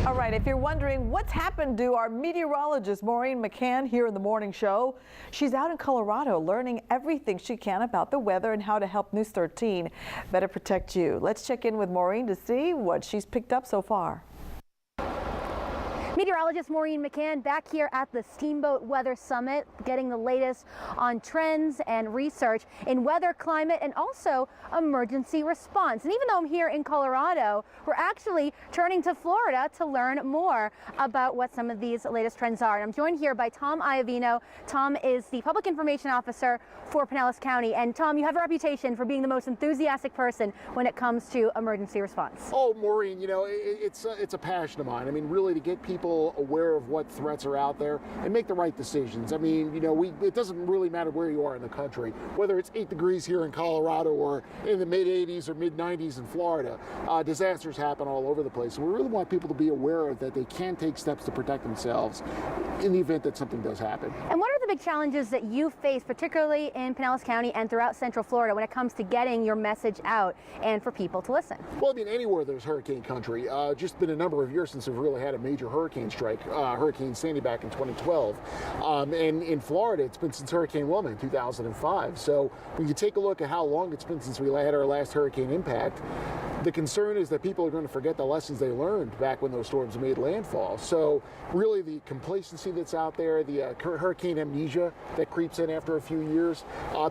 All right, if you're wondering what's happened to our meteorologist Maureen McCann here in the morning show, she's out in Colorado learning everything she can about the weather and how to help News 13 better protect you. Let's check in with Maureen to see what she's picked up so far. Meteorologist Maureen McCann back here at the Steamboat Weather Summit, getting the latest on trends and research in weather, climate, and also emergency response. And even though I'm here in Colorado, we're actually turning to Florida to learn more about what some of these latest trends are. And I'm joined here by Tom Iovino. Tom is the Public Information Officer for Pinellas County. And Tom, you have a reputation for being the most enthusiastic person when it comes to emergency response. Oh, Maureen, you know, it's a passion of mine. I mean, really, to get people aware of what threats are out there and make the right decisions. I mean, you know, it doesn't really matter where you are in the country, whether it's 8 degrees here in Colorado or in the mid 80s or mid 90s in Florida. Disasters happen all over the place. And we really want people to be aware of that they can take steps to protect themselves in the event that something does happen. And what are the big challenges that you face, particularly in Pinellas County and throughout Central Florida, when it comes to getting your message out and for people to listen? Well, I mean, anywhere there's hurricane country. Just been a number of years since we've really had a major hurricane strike, Hurricane Sandy back in 2012. And in Florida, it's been since Hurricane Wilma in 2005. So when you take a look at how long it's been since we had our last hurricane impact, the concern is that people are going to forget the lessons they learned back when those storms made landfall. So really the complacency that's out there, the hurricane amnesia that creeps in after a few years,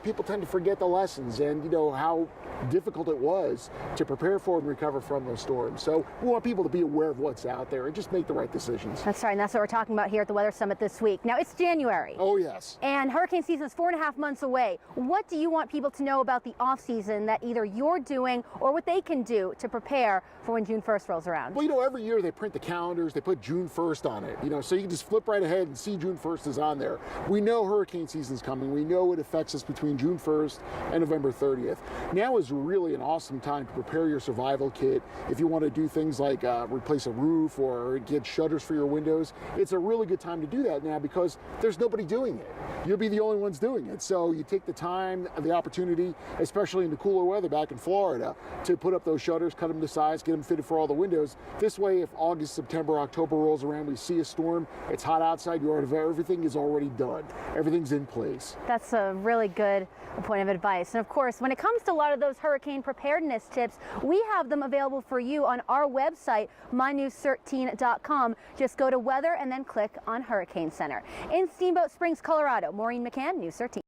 people tend to forget the lessons and, you know, how difficult it was to prepare for and recover from those storms. So we want people to be aware of what's out there and just make the right decisions. That's right, and that's what we're talking about here at the Weather Summit this week. Now, it's January. Oh, yes. And hurricane season is 4.5 months away. What do you want people to know about the off season that either you're doing or what they can do to prepare for when June 1st rolls around? Well, you know, every year they print the calendars, they put June 1st on it, you know, so you can just flip right ahead and see June 1st is on there. We know hurricane season's coming. We know it affects us between June 1st and November 30th. Now is really an awesome time to prepare your survival kit. If you want to do things like replace a roof or get shutters for your windows, it's a really good time to do that now because there's nobody doing it. You'll be the only ones doing it. So you take the time, the opportunity, especially in the cooler weather back in Florida, to put up those shutters, cut them to size, get them fitted for all the windows. This way, if August, September, October rolls around, we see a storm, it's hot outside, everything is already done. Everything's in place. That's a really good point of advice. And of course, when it comes to a lot of those hurricane preparedness tips, we have them available for you on our website, mynews13.com. Just go to weather and then click on Hurricane Center. In Steamboat Springs, Colorado, Maureen McCann, News 13.